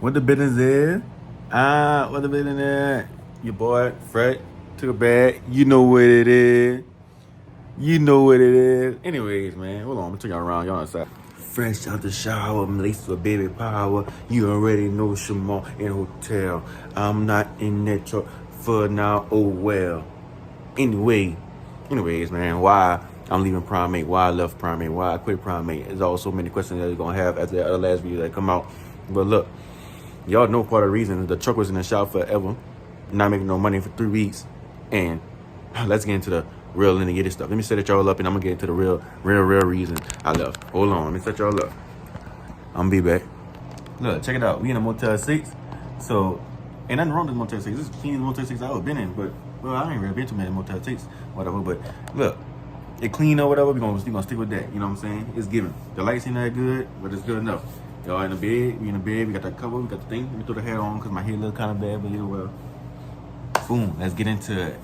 What the business is? What the business is? Your boy, Fred, took a bag. You know what it is. You know what it is. Anyways, man, hold on. I'm gonna turn y'all around. Y'all outside. Fresh out the shower, I'm laced with baby power. You already know Shamar in hotel. I'm not in that truck for now. Oh well. Anyways, man, why I'm leaving Primate, why I left Primate, why I quit Primate. There's also many questions that you're gonna have after the other last video that come out. But look, y'all know part of the reason the truck was in the shop forever, not making no money for 3 weeks, and let's get into the real nitty-gritty stuff. Let me set it y'all up, and I'm gonna get into the real reason I left. Hold on, let me set y'all up. I'm gonna be back. Look, check it out. We in a Motel 6, so ain't nothing wrong with Motel 6. This is the cleanest Motel 6 I've ever been in, but well, I ain't really been to many Motel 6, whatever. But look, it clean or whatever. We gonna stick with that. You know what I'm saying? It's given. The lights ain't that good, but it's good enough. Y'all in the bed. We in the bed. We got that cover. We got the thing. Let me throw the hair on because my hair look kind of bad, but yeah, well. Boom. Let's get into it.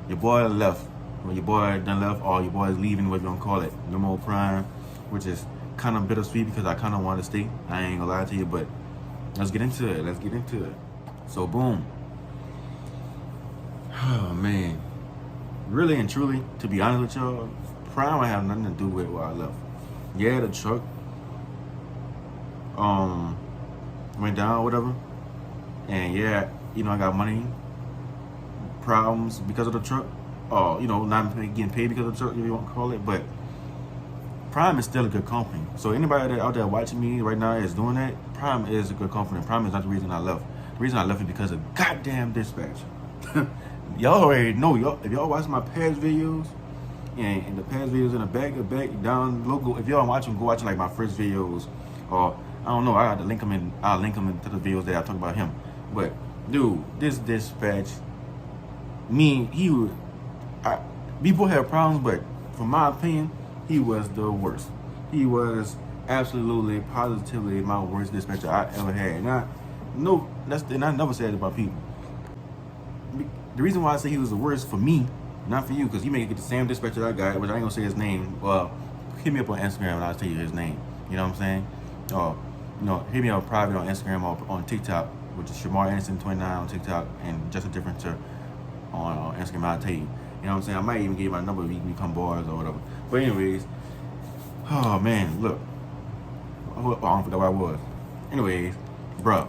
Your boy left. Well, your boy done left, or your boy is leaving, what you gonna call it. No more Prime, which is kind of bittersweet because I kind of want to stay. I ain't gonna lie to you, but let's get into it. So boom. Oh man. Really and truly, to be honest with y'all, Prime I have nothing to do with why I left. Yeah, the truck went down, whatever. And yeah, I got money problems because of the truck. Not getting paid because of the truck, if you want to call it. But Prime is still a good company. So anybody that out there watching me right now is doing that, Prime is a good company. Prime is not the reason I left. The reason I left is because of goddamn dispatch. Y'all already know. If y'all watch my past videos, and the past videos in the back, down, logo. If y'all watch them, go watch like my first videos, or I don't know. I got to link them in. I'll link them into the videos that I talk about him. But dude, this dispatch, people have problems, but from my opinion, he was the worst. He was absolutely, positively my worst dispatcher I ever had. And I never said it about people. The reason why I say he was the worst for me, not for you, because you may get the same dispatcher I got, which I ain't gonna say his name. Well, hit me up on Instagram and I'll tell you his name. You know what I'm saying? Hit me up private on Instagram or on TikTok, which is Shamar Anderson29 on TikTok, and just a difference on Instagram. I'll tell you. You know what I'm saying? I might even give you my number if we can become boys or whatever. But anyways, oh man, look. I don't forget where I was. Anyways, bro.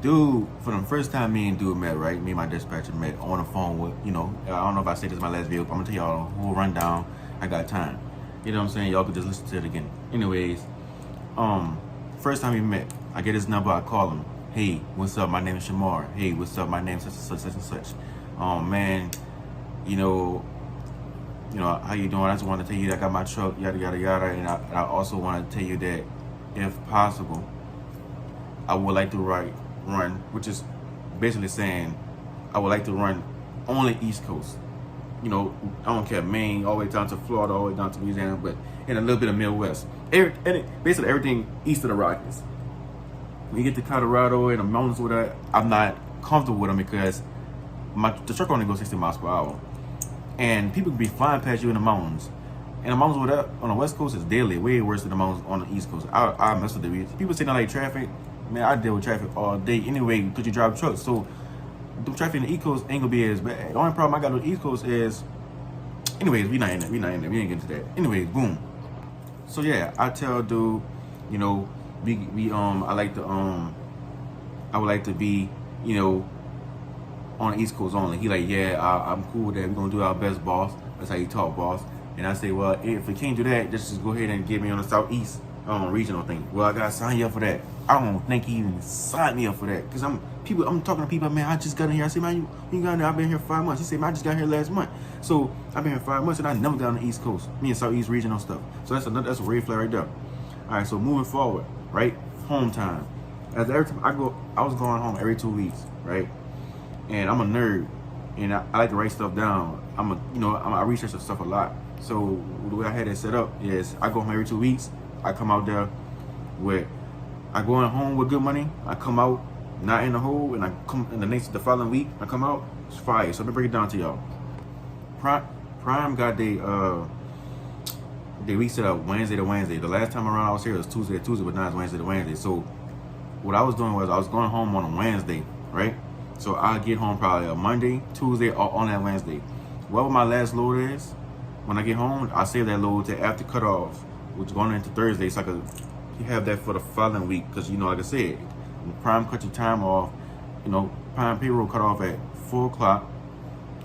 Dude, for the first time me and dude met, right? Me and my dispatcher met on the phone with, I don't know if I said this in my last video, but I'm gonna tell y'all a whole rundown. I got time. You know what I'm saying? Y'all could just listen to it again. Anyways, first time we met, I get his number, I call him. Hey, what's up? My name is Shamar. Hey, what's up? My name is such and such. Man, how you doing? I just want to tell you that I got my truck, yada, yada, yada. And I also want to tell you that if possible, I would like to run, which is basically saying I would like to run only East Coast. I don't care, Maine, all the way down to Florida, all the way down to Louisiana, but in a little bit of Midwest. Basically everything east of the Rockies. When you get to Colorado and the mountains with that, I'm not comfortable with them because the truck only goes 60 miles per hour. And people can be flying past you in the mountains. And the mountains with that on the West Coast is deadly, way worse than the mountains on the East Coast. I mess with the people say not like traffic. Man, I deal with traffic all day anyway because you drive trucks. So the traffic in the East Coast ain't gonna be as bad. The only problem I got with the East Coast is, anyways, we not in there. We ain't getting into that. Anyways, boom. So yeah, I tell dude, I would like to be, on the East Coast only. He like, yeah, I'm cool with that. We're gonna do our best, boss. That's how you talk, boss. And I say, well, if we can't do that, just go ahead and get me on the Southeast regional thing. Well, I gotta sign you up for that. I don't think he even signed me up for that. Cause I'm talking to people, man, I just got in here. I say, man, you got in here, I've been here 5 months. He said, man, I just got here last month. So I've been here 5 months and I never got on the East Coast. Me and Southeast regional stuff. So that's a red flag right there. All right, so moving forward, right? Home time. As every time I was going home every 2 weeks, right? And I'm a nerd, and I like to write stuff down. I research the stuff a lot. So the way I had it set up is I go home every 2 weeks. I come out there I go home with good money. I come out not in the hole, and I come in the following week. I come out, it's fire. So let me break it down to y'all. Prime got they week set up Wednesday to Wednesday. The last time around I was here it was Tuesday to Tuesday, but now it's Wednesday to Wednesday. So what I was doing was I was going home on a Wednesday, right? So I get home probably a Monday, Tuesday, or on that Wednesday. Whatever my last load is, when I get home, I save that load to after cutoff, which is going into Thursday, so I could have that for the following week. Because, you know, like I said, Prime cut your time off, you know, Prime payroll cut off at 4 o'clock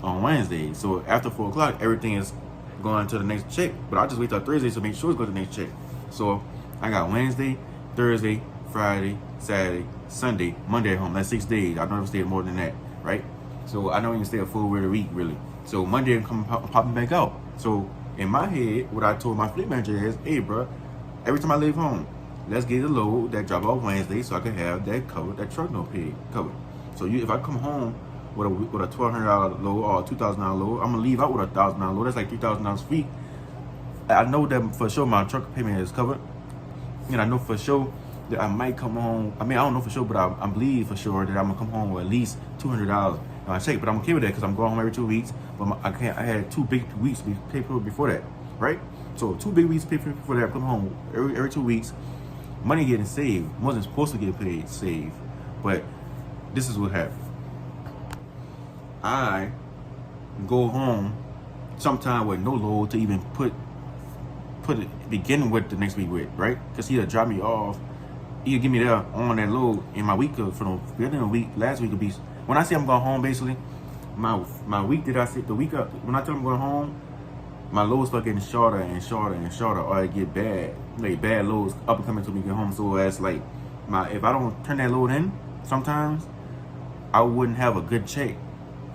on Wednesday. So after 4 o'clock, everything is going to the next check. But I just wait till Thursday to make sure it's going to the next check. So I got Wednesday, Thursday, Friday, Saturday, Sunday, Monday at home. That's 6 days. I never stayed more than that, right? So I don't even stay a full week, really. So Monday come popping back out. So in my head, what I told my fleet manager is, hey, bro, every time I leave home, let's get a load that drop off Wednesday so I can have that covered, that truck note paid covered. So if I come home with a $1,200 load or a $2,000 load, I'm gonna leave out with a $1,000 load. That's like $3,000 fee. I know that for sure my truck payment is covered, and I know for sure that I might come home. I mean, I don't know for sure, but I believe for sure that I'm gonna come home with at least $200 on check. But I'm okay with that because I'm going home every 2 weeks. But I had 2 big weeks to pay for before that, right? So 2 big weeks pay for before that. I come home every 2 weeks. Money getting saved. Wasn't supposed to get paid, saved. But this is what happened. I go home sometime with no load to even put it begin with the next week with, right? Because he'll drop me off. He'll give me there on that load in my week for the beginning of the week. Last week will be, when I say I'm going home, basically, my week that I said, the week up, when I tell I'm going home, my loads start getting shorter and shorter and shorter, or I get bad loads up and coming to me get home. So as like if I don't turn that load in, sometimes I wouldn't have a good check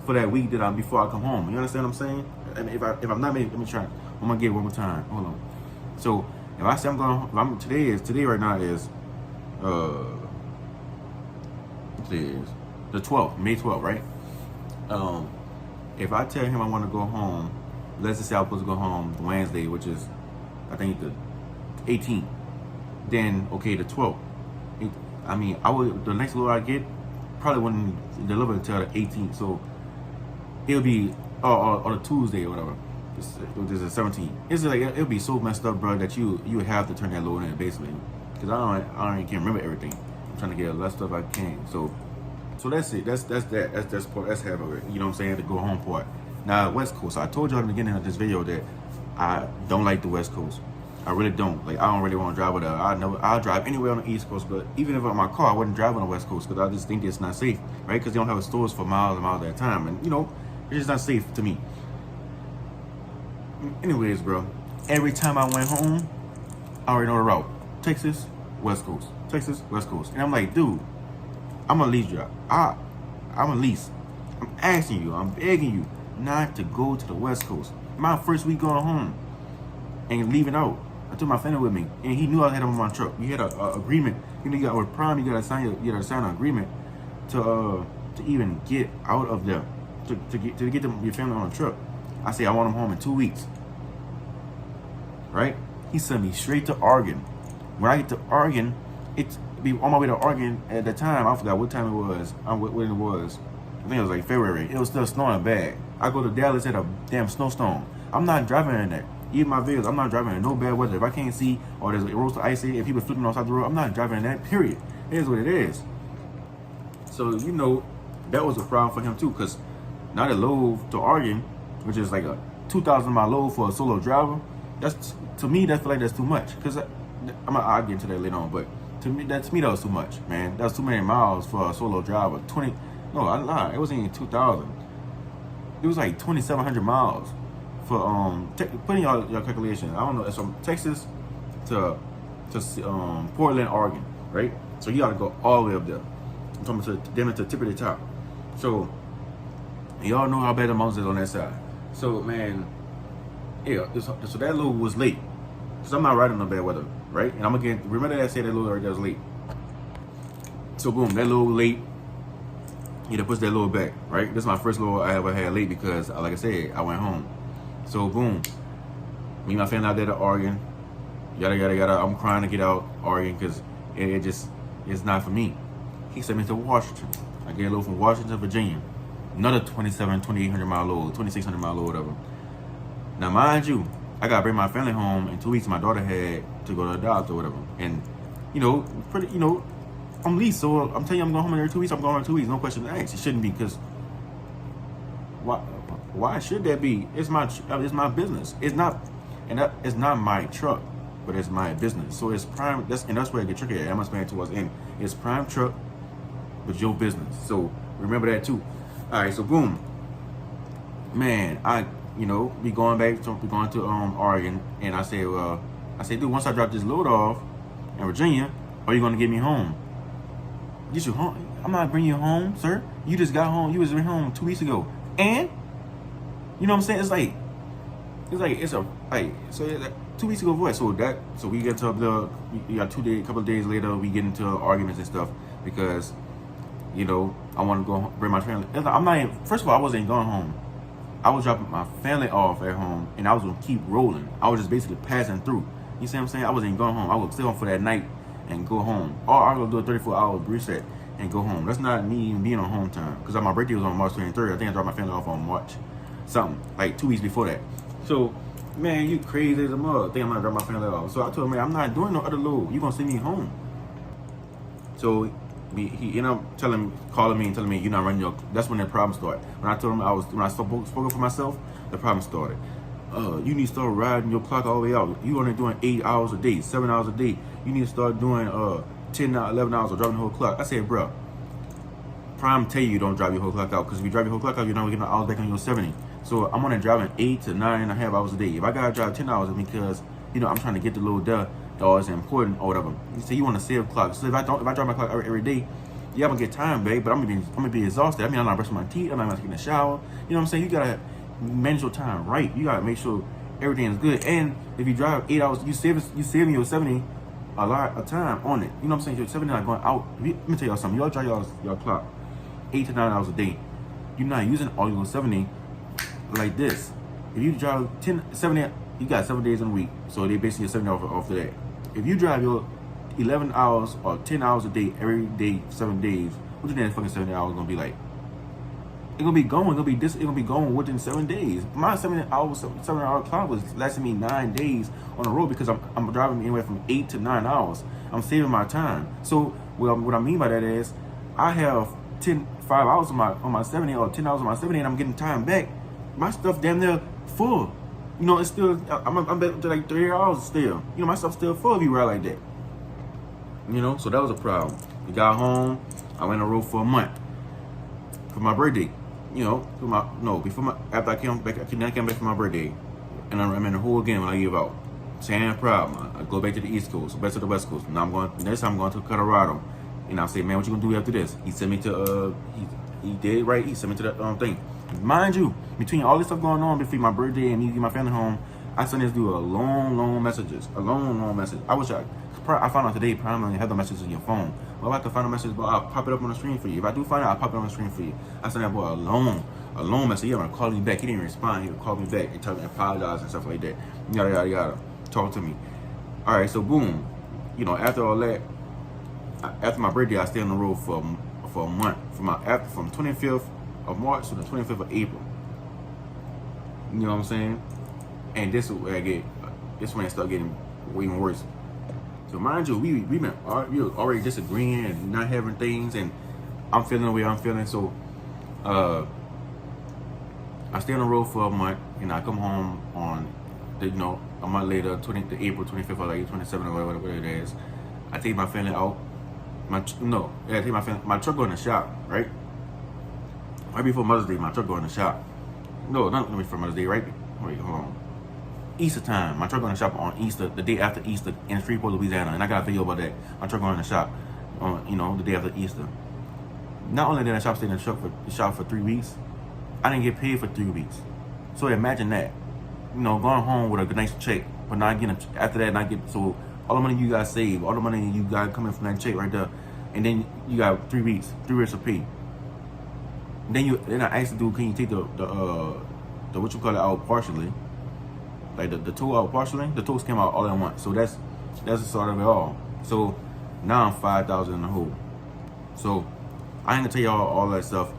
for that week that before I come home. You understand what I'm saying? And if I'm not making, let me try. I'm gonna get it one more time. Hold on. So if I say I'm going, today right now is the 12th, May 12th, right? If I tell him I want to go home, let's just say I'm supposed to go home Wednesday, which is, I think, the 18th. Then, okay, the 12th. The next load I get probably wouldn't deliver until the 18th. So it'll be, or the Tuesday or whatever. This is the 17th. It's like, it'll be so messed up, bro, that you would have to turn that load in, basically. Because I don't can't remember everything. I'm trying to get as less stuff I can. So that's it. That's half of it. You know what I'm saying? The go home part. Now, West Coast. I told you at the beginning of this video that I don't like the West Coast. I really don't. Like, I don't really want to drive with her. I'll drive anywhere on the East Coast, but even if I'm in my car, I wouldn't drive on the West Coast because I just think it's not safe, right? Because they don't have stores for miles and miles at a time, and you know, it's just not safe to me. Anyways, bro, every time I went home, I already know the route. Texas, West Coast. Texas, West Coast. And I'm like, dude, I'm a lease driver. I'm a lease. I'm asking you, I'm begging you not to go to the West Coast. My first week going home and leaving out, I took my friend with me, and he knew I had him on my truck. We had an agreement. You know, you got with Prime, you gotta sign an agreement to even get out of there, to get your family on a truck. I say I want him home in 2 weeks. Right? He sent me straight to Oregon. When I get to Oregon, it's be on my way to Oregon at the time. I forgot what time it was. When it was. I think it was like February. It was still snowing bad. I go to Dallas at a damn snowstorm. I'm not driving in that. Even my videos, I'm not driving in no bad weather. If I can't see, or there's a road to icy, and people flipping outside the road, I'm not driving in that, period. It is what it is. So, you know, that was a problem for him too, because now the load to Oregon, which is like a 2,000 mile load for a solo driver, to me, that feel like that's too much. Because I'll get into that later on, but to me, that was too much, man. That's too many miles for a solo driver. I lied. It wasn't even 2,000. It was like 2,700 miles for put in your calculation. I don't know. It's from Texas to Portland, Oregon, right? So you gotta go all the way up there. I'm talking to the tip of the top. So y'all know how bad the mountains is on that side. So man, yeah. So that load was late. Cause I'm not riding no bad weather, right? And I'm gonna remember that I said that load right there was late. So boom, that load late. You know, push that load back, right? This is my first load I ever had late because, like I said, I went home. So boom, me and my family out there to Oregon. Yada yada yada. I'm crying to get out Oregon because it's not for me. He sent me to Washington. I get a load from Washington, Virginia. Another 2,800 mile load, 2,600 mile load, whatever. Now, mind you, I gotta bring my family home in 2 weeks. My daughter had to go to the doctor or whatever, and I'm Lease, so I'm telling you I'm going home every 2 weeks. I'm going home every 2 weeks. No question asked. It shouldn't be, because why should that be? It's my business. It's not, it's not my truck, but it's my business. So it's prime. That's where it get tricky at. I'm explaining to us in. It's prime truck, but your business. So remember that too. All right. So boom, man. We going to Oregon, and I said, dude, once I drop this load off in Virginia, are you gonna get me home? Get you home? I'm not bringing you home, sir. You just got home. You was home 2 weeks ago, and you know what I'm saying? So 2 weeks ago, what? So we get to we got couple of days later, we get into arguments and stuff because, I want to go bring my family. I'm not even, first of all, I wasn't going home. I was dropping my family off at home, and I was gonna keep rolling. I was just basically passing through. You see what I'm saying? I wasn't going home. I was stay home for that night and go home. Or I was gonna do a 34-hour reset and go home. That's not me even being on home time, because my birthday was on March 23rd. I think I dropped my family off on March something, like 2 weeks before that. So, man, you crazy as a mother. I think I'm gonna drop my family off. So I told him, man, I'm not doing no other load. You gonna send me home. So he ended up calling me and telling me, you're not running your. That's when the problem started. When I told him when I spoke up for myself, the problem started. You need to start riding your clock all the way out. You only doing 8 hours a day, 7 hours a day. You need to start doing 10, 11 hours of driving the whole clock. I said, bro, Prime tell you don't drive your whole clock out, because if you drive your whole clock out, you're not getting hours back on your 70. So I'm gonna drive 8 to 9.5 hours a day. If I gotta drive 10 hours, it's because I'm trying to get the load done. Or it's important or whatever. You say you want to save clock. So if I drive my clock every day, yeah, I'm gonna get time, babe, but I'm gonna be exhausted. I mean, I'm not brushing my teeth. I'm not taking a shower. You know what I'm saying? You gotta manage your time right. You gotta make sure everything is good. And if you drive 8 hours, you saving your 70 a lot of time on it. You know what I'm saying? Your 70 not going out. Let me tell y'all something. Y'all drive your clock 8 to 9 hours a day. You're not using all your 70 like this. If you drive 70, you got 7 days in a week, so they basically get 70 off of that. If you drive your 11 hours or 10 hours a day every day, 7 days, what do you think that fucking 70 hours gonna be like? It's gonna be going. It's gonna be going within 7 days. My 7-hour clock was lasting me 9 days on the road, because I'm driving anywhere from 8 to 9 hours. I'm saving my time. So what I mean by that is, I have 5 hours on my 70, or 10 hours on my 70, and I'm getting time back. My stuff damn near full. It's still, I'm back to like 3 hours still. My stuff's still full if you ride like that. So that was a problem. We got home, I went on the road for a month for my birthday. After I came back for my birthday, and I'm in the hole again when I give out. Same problem. I go back to the East Coast, back to the West Coast. Now next time I'm going to Colorado. And I say, man, what you gonna do after this? He sent me to, he did right. He sent me to that thing. Mind you, between all this stuff going on, between my birthday and me getting my family home, I sent this dude a long message. I found out today, Prime only have the messages in your phone. Well, if I can find a message, but I'll pop it up on the screen for you. If I do find it, I'll pop it on the screen for you. I sent that boy a long message. He gonna call me back. He didn't respond. He would call me back and tell me to apologize and stuff like that. Yada. Talk to me. All right, so boom. After all that, after my birthday, I stayed on the road for a month. From 25th of March to the 25th of April. You know what I'm saying? And this is where this when it started getting way even worse. So mind you, we were already disagreeing and not having things, and I'm feeling the way I'm feeling. So I stay on the road for a month, and I come home on a month later, April 25th or like 27th or whatever it is. I take my family out. I take my truck go in the shop, right? Right before Mother's Day, my truck go in the shop. No, not before Mother's Day, right? Wait, hold on. Easter time, my truck go in the shop on Easter, the day after Easter in Shreveport, Louisiana, and I got a video about that. My truck go in the shop, the day after Easter. Not only did I stay in the shop for 3 weeks, I didn't get paid for 3 weeks. So imagine that, going home with a nice check, but not getting after that, not get so. All the money you guys save, all the money you got coming from that check right there, and then you got 3 weeks of pay. Then I asked the dude, can you take the what you call it out partially, like the toe out partially? The toes came out all at once, so that's the start of it all. So now I'm 5,000 in the hole. So I ain't gonna tell y'all all that stuff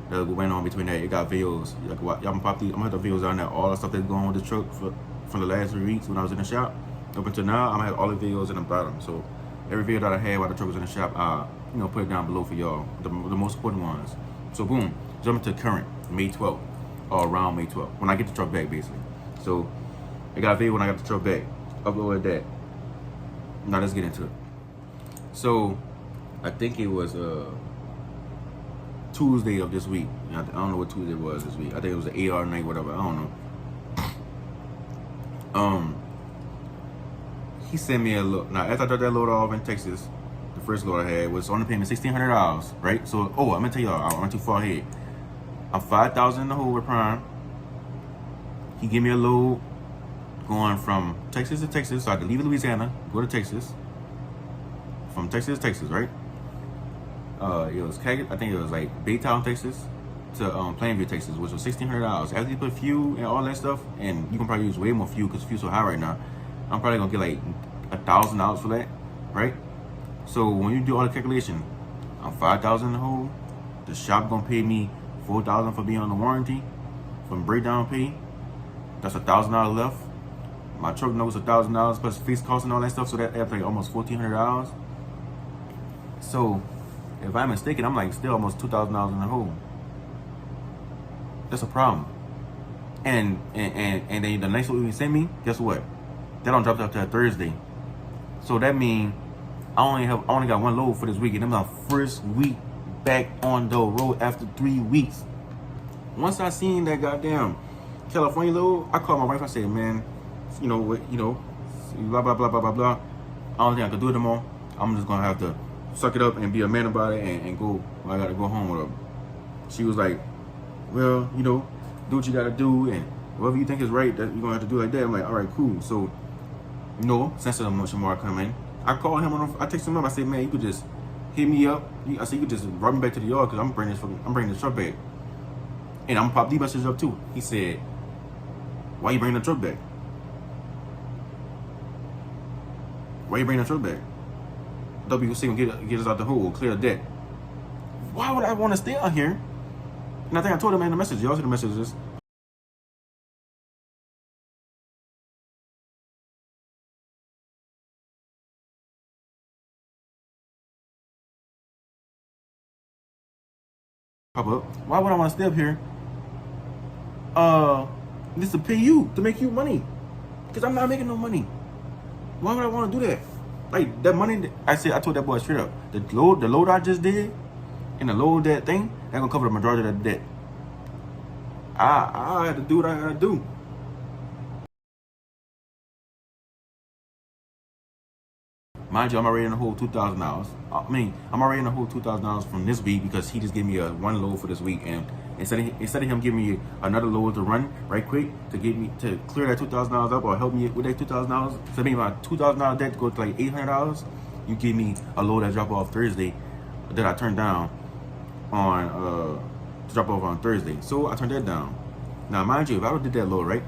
that went on between that. It got videos. Like what y'all pop these. I'm gonna have the videos on there. All the stuff that's going on with the truck from the last 3 weeks when I was in the shop. Up until now, I'm gonna have all the videos in the bottom. So every video that I had while the truck was in the shop, put it down below for y'all, the most important ones. So boom, jumping to current, May 12th, or around May 12th, when I get the truck back, basically. So I got a video when I got the truck back, uploaded that. Now let's get into it. So I think it was Tuesday of this week. I don't know what Tuesday was this week. I think it was the AR night, whatever. I don't know. He sent me a load. Now, after I dropped that load off in Texas, the first load I had was only paying me $1,600, right? So, I'm gonna tell y'all, I went too far ahead. I'm 5,000 in the hole with Prime. He gave me a load going from Texas to Texas, so I could leave Louisiana, go to Texas. From Texas to Texas, right? It was I think it was like Baytown, Texas, to Plainview, Texas, which was $1,600. After you put fuel and all that stuff, and you can probably use way more fuel because fuel's so high right now. I'm probably gonna get like $1,000 for that, right? So when you do all the calculation, I'm 5,000 in the hole. The shop gonna pay me $4,000 for being on the warranty, from breakdown pay. That's $1,000 left. My truck notes $1,000 plus fixed costs and all that stuff, so that adds like almost $1,400. So if I'm mistaken, I'm like still almost $2,000 in the hole. That's a problem. And then the next one you sent me, guess what? That don't drop out till Thursday. So that means I only got one load for this week, and I'm my first week back on the road after 3 weeks. Once I seen that goddamn California load, I called my wife. I said, man, blah blah blah blah blah blah. I don't think I could do it anymore. I'm just gonna have to suck it up and be a man about it and go. I gotta go home with her. She was like, well, do what you gotta do, and whatever you think is right, that you're gonna have to do like that. I'm like, all right, cool. So, since there's much more coming, I called him I texted him up. I said, man, you could just hit me up. I said, you could just run me back to the yard because I'm bringing this truck back, and I'm gonna pop these messages up too. He said, why you bringing the truck back? Why you bringing the truck back? WC get us out the hole, clear the deck. Why would I want to stay out here? And I think I told him in the message. Y'all see the messages. Pop up. Why would I want to stay up here? Just to pay you, to make you money. Because I'm not making no money. Why would I want to do that? Like, that money, I told that boy straight up, the load I just did, and the load that thing, that gonna cover the majority of that debt. I had to do what I gotta do. Mind you, I'm already in the whole $2,000. I'm already in the whole $2,000 from this week because he just gave me one load for this week, and instead of him giving me another load to run right quick to clear that $2,000 up or help me with that $2,000, so maybe my $2,000 debt to go to like $800, you give me a load that drop off Thursday that I turned down on to drop off on Thursday. So I turned that down. Now, mind you, if I would did that load right,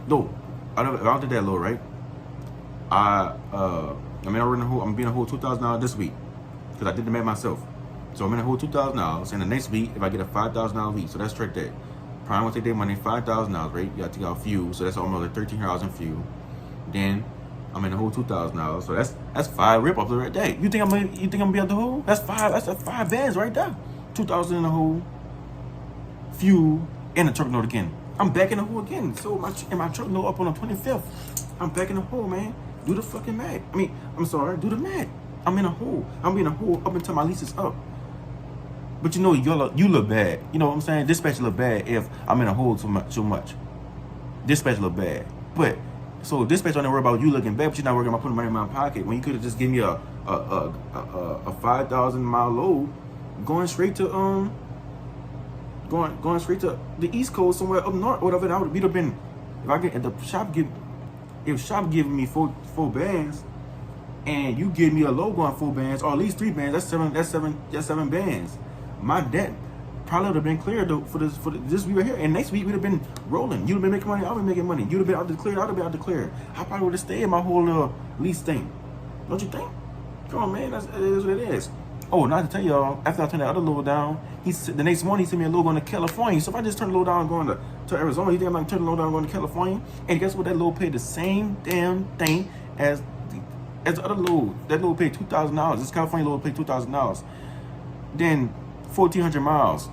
I'm being a whole $2,000 this week because I did the math myself. So I'm in a whole $2,000, and the next week, if I get a $5,000 week, so that's track that. Prime will take their money, $5,000, right? You got to take out fuel, so that's almost like $1,300 in fuel. Then I'm in a whole $2,000, so that's 5 rip-ups right there. You think I'm gonna be out the hole? That's 5 bands right there. 2,000 in the hole, fuel, and the truck note again. I'm back in the hole again. So my truck note up on the 25th. I'm back in the hole, man. Do the fucking math. Do the math. I'm in a hole. I'm in a hole up until my lease is up. But you look bad. You know what I'm saying? Dispatch look bad if I'm in a hole too much. Dispatch look bad. But so dispatch don't worry about you looking bad, but you're not worrying about putting money in my pocket when you could have just given me a 5,000 mile load going straight to going straight to the East Coast somewhere up north, whatever. That would have been if shop giving me four bands, and you give me a low going 4 bands, or at least 3 bands, that's seven bands. My debt probably would have been cleared for this week right here, and next week we'd have been rolling. You'd have been making money, I would have been making money. You'd have been out declared, I'd have been out declared. I probably would have stayed in my whole lease thing. Don't you think? Come on, man, it is what it is. Oh, not to tell y'all, after I turned that other load down, the next morning he sent me a load going to California. So if I just turn the load down going to Arizona, you think I'm going to turn the load down going to California? And guess what? That load paid the same damn thing as the other load. That load paid $2,000. This California load paid $2,000. then 1,400 miles.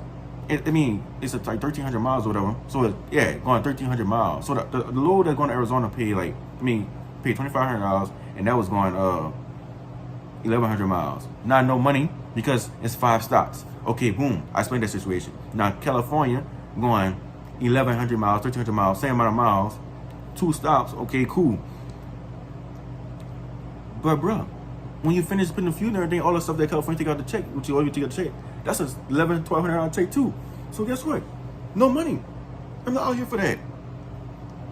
I mean, it's like 1,300 miles or whatever. So going 1,300 miles. So the load that's going to Arizona paid $2,500, and that was going 1,100 miles. Not no money because it's 5 stops. Okay, boom. I explained that situation. Now California going 1,100 miles, 1,300 miles, same amount of miles, 2 stops. Okay, cool. But bro, when you finish putting the fuel and everything, all the stuff that California take out the check, which you always take out the check, that's a $1,100-1,200 check too. So guess what? No money. I'm not out here for that.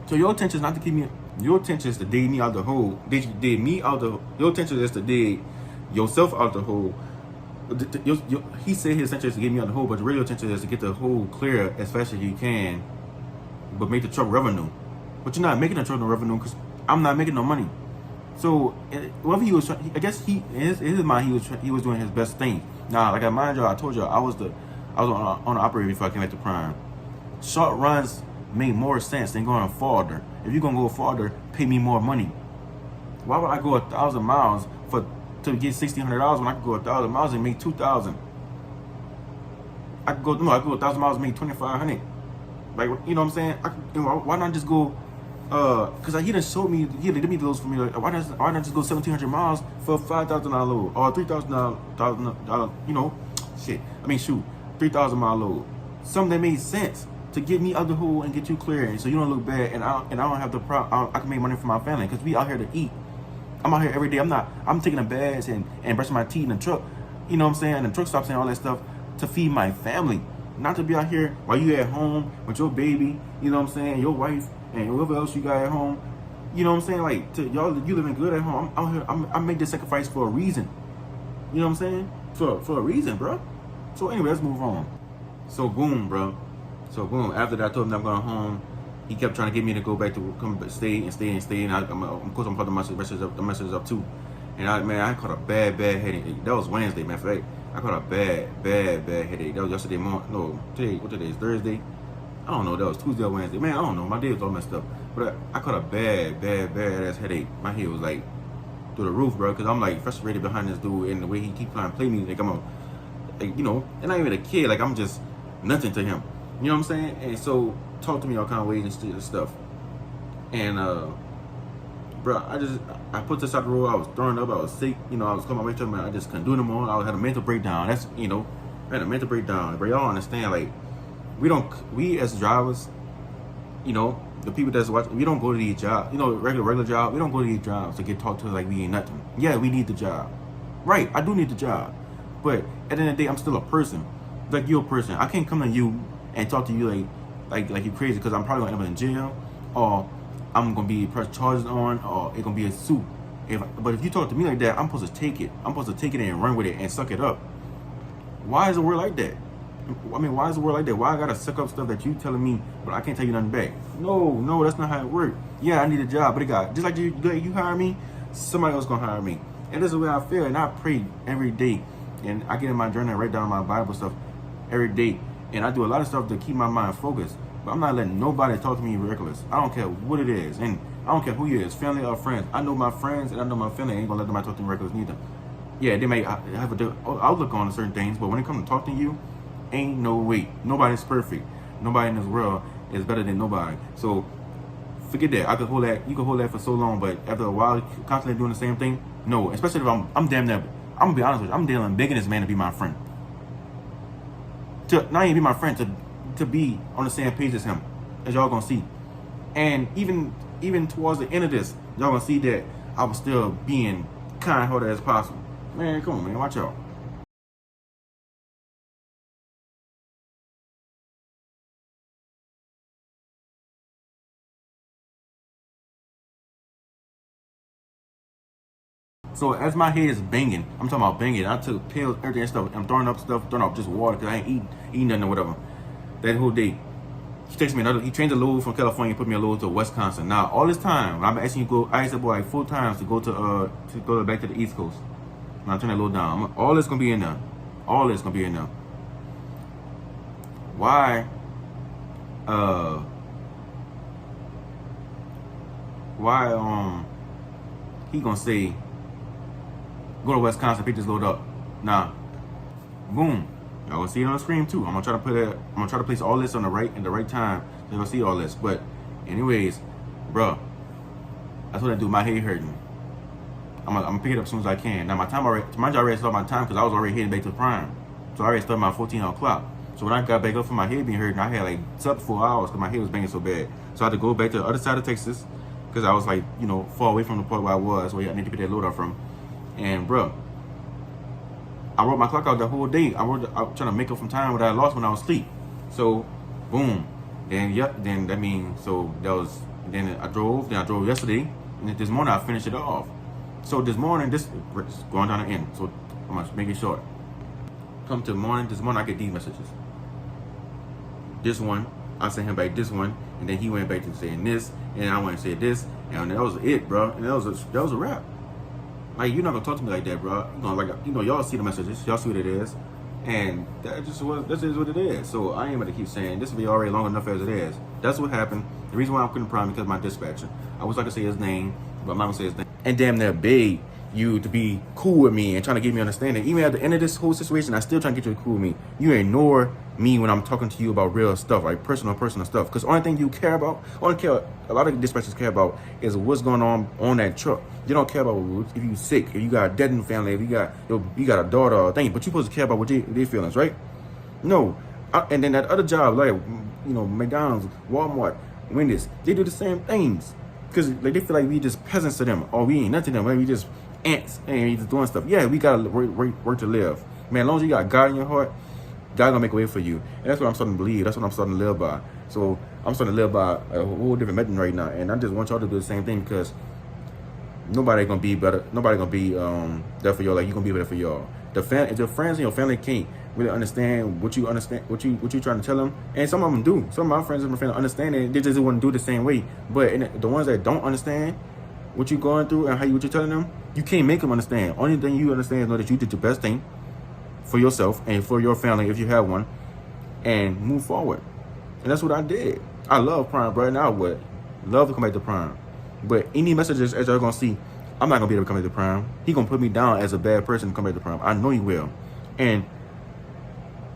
So your intention is not to keep me. Your intention is to dig me out the hole. Dig me out the. Your intention is to dig yourself out the hole. He said his intention is to get me out the hole, but the real intention is to get the hole clear as fast as you can, but make the truck revenue. But you're not making the truck no revenue because I'm not making no money. So whatever he was trying, I guess in his mind he was doing his best thing. Now, like I mind y'all, I told y'all I was on the operator before I came back to Prime. Short runs make more sense than going farther. If you're gonna go farther, pay me more money. Why would I go 1,000 miles to get $1,600 when I could go 1,000 miles and make 2,000? I could go 1,000 miles and make 2,500. Like, you know what I'm saying? Why not just go? Cause he done showed me, he did me those for me. Like, why not just go 1,700 miles for $5,000 load or $3,000? You know, shit. I mean, shoot, 3,000 mile load. Something that made sense to get me out the hole and get you clear, so you don't look bad, and I don't have the problem. I can make money for my family because we out here to eat. I'm out here every day. I'm taking a bath and brushing my teeth in the truck. You know what I'm saying? And the truck stops and all that stuff to feed my family, not to be out here while you at home with your baby. You know what I'm saying? Your wife and whoever else you got at home. You know what I'm saying? Like, you living good at home. I'm out here. I make this sacrifice for a reason. You know what I'm saying? For a reason, bro. So anyway, let's move on. So boom, bro. So boom. After that, I told him that I'm going home. He kept trying to get me to go back to come stay. And of course I'm putting the messages up too. And I caught a bad headache. That was Wednesday, man. For I caught a bad headache. That was yesterday morning. No, what today is Thursday. I don't know. That was Tuesday or Wednesday. Man, I don't know. My day was all messed up. But I caught a bad ass headache. My head was like through the roof, bro. Because I'm like frustrated behind this dude and the way he keep trying to play me. Like you know, and not even a kid. Like I'm just nothing to him. You know what I'm saying? And so talk to me all kind of ways and stuff. And bro, I put this out the road. I was throwing up. I was sick. You know, I was coming away from it. I just couldn't do no more. I had a mental breakdown. That's, you know, I had a mental breakdown. But y'all understand, like, we as drivers, you know, the people that's watching, we don't go to these jobs, you know, regular job. We don't go to these jobs to get talked to like we ain't nothing. Yeah, we need the job. Right, I do need the job. But at the end of the day, I'm still a person. Like, you're a person. I can't come to you and talk to you like you crazy, because I'm probably gonna end up in jail, or I'm gonna be pressed charges on, or it's gonna be a suit. But if you talk to me like that, I'm supposed to take it. I'm supposed to take it and run with it and suck it up. Why is the world like that? I mean, why is the world like that? Why I gotta suck up stuff that you telling me, but I can't tell you nothing back? No, that's not how it works. Yeah, I need a job, but it got, just like you hire me, somebody else gonna hire me. And this is the way I feel, and I pray every day. And I get in my journal and write down my Bible stuff every day. And I do a lot of stuff to keep my mind focused. But I'm not letting nobody talk to me reckless. I don't care what it is. And I don't care who you is, family or friends. I know my friends and I know my family ain't gonna let nobody talk to me reckless neither. Yeah, they may have a different outlook on certain things, but when it comes to talking to you, ain't no way. Nobody's perfect. Nobody in this world is better than nobody. So forget that. I could hold that. You could hold that for so long, but after a while, constantly doing the same thing, no. Especially if I'm damn near. I'm gonna be honest with you. I'm damn begging this man to be my friend. To not even be my friend, to be on the same page as him, as y'all gonna see. And even towards the end of this, y'all gonna see that I was still being kind-hearted as possible. Man, come on, man, watch out. So as my head is banging, I'm talking about banging. I took pills, everything and stuff. I'm throwing up just water because I ain't eating nothing or whatever. That whole day, he takes me he changed the load from California, put me a load to Wisconsin. Now all this time, I'm asking you to go. I asked the boy like 4 times to go back to the East Coast. Now turn that load down. All this gonna be in there. All this gonna be in there. Why? He gonna say, go to Wisconsin, pick this load up. Nah, boom. Y'all gonna see it on the screen too. I'm gonna try to place all this on the right time. You're gonna see all this. But anyways, bro, that's what I do. My head hurting. I'm gonna pick it up as soon as I can. Now my time already, mind you, I already started my time because I was already heading back to Prime. So I already started my 14 o'clock. So when I got back up from my head being hurting, I had like slept 4 hours because my head was banging so bad. So I had to go back to the other side of Texas because I was like, you know, far away from the point where I was, where I need to pick that load up from. And bro, I wrote my clock out the whole day. I was trying to make up from time what I lost when I was asleep. So, boom. Then that means, so that was, then I drove yesterday, and this morning I finished it off. So this morning, this is going down the end. So I'm gonna make it short. Come to the morning, this morning I get these messages. This one, I sent him back this one, and then he went back to saying this, and I went and said this, and that was it, bro. And that was a wrap. Like, you're not gonna talk to me like that, bro. You know, like, you know, y'all see the messages, y'all see what it is, and that is what it is. So I ain't gonna keep saying this will be already long enough as it is. That's what happened. The reason why I couldn't prime because of my dispatcher. I wish I could say his name, but I'm not gonna say his name. And damn near beg you to be cool with me and trying to get me understanding. Even at the end of this whole situation, I still trying to get you to cool with me. You ignore me when I'm talking to you about real stuff, like personal stuff. Because the only thing you care about, a lot of dispatchers care about is what's going on that truck. You don't care about if you sick, if you got a death in the family, if you got a daughter or a thing, but you're supposed to care about what their feelings, right? No. And then that other job, like, you know, McDonald's, Walmart, Wendy's, they do the same things. Because like, they feel like we just peasants to them, or we ain't nothing to them, like, we just ants and we just doing stuff. Yeah, we gotta work to live. Man, as long as you got God in your heart, God gonna make a way for you. And that's what I'm starting to believe. That's what I'm starting to live by. So I'm starting to live by a whole different method right now. And I just want y'all to do the same thing because nobody gonna be better. Nobody gonna be there for y'all like you gonna be better for y'all. If your friends and your family can't really understand what you trying to tell them, and some of them do. Some of my friends and my family understand it. They just wouldn't do it the same way. But the ones that don't understand what you're going through and what you're telling them, you can't make them understand. Only thing you understand is know that you did the best thing for yourself and for your family if you have one, and move forward. And that's what I did. I love Prime, bro. Now I would love to come back to Prime. But any messages, as y'all gonna see, I'm not gonna be able to come back to Prime. He gonna put me down as a bad person to come back to Prime. I know he will. And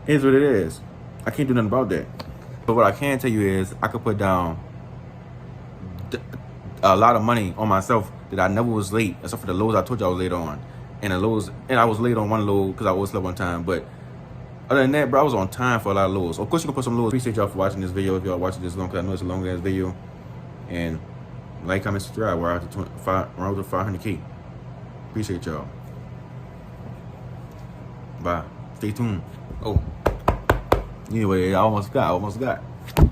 here's what it is. I can't do nothing about that. But what I can tell you is I could put down a lot of money on myself that I never was late, except for the loads I told you I was late on. And the loads, and I was late on one load because I was slept on time. But other than that, bro, I was on time for a lot of loads. Of course, you can put some loads. Appreciate y'all for watching this video. If y'all watching this long, because I know it's a long ass video. And like, comment, subscribe. We're out to 500K. Appreciate y'all. Bye. Stay tuned. Oh, anyway, I almost got.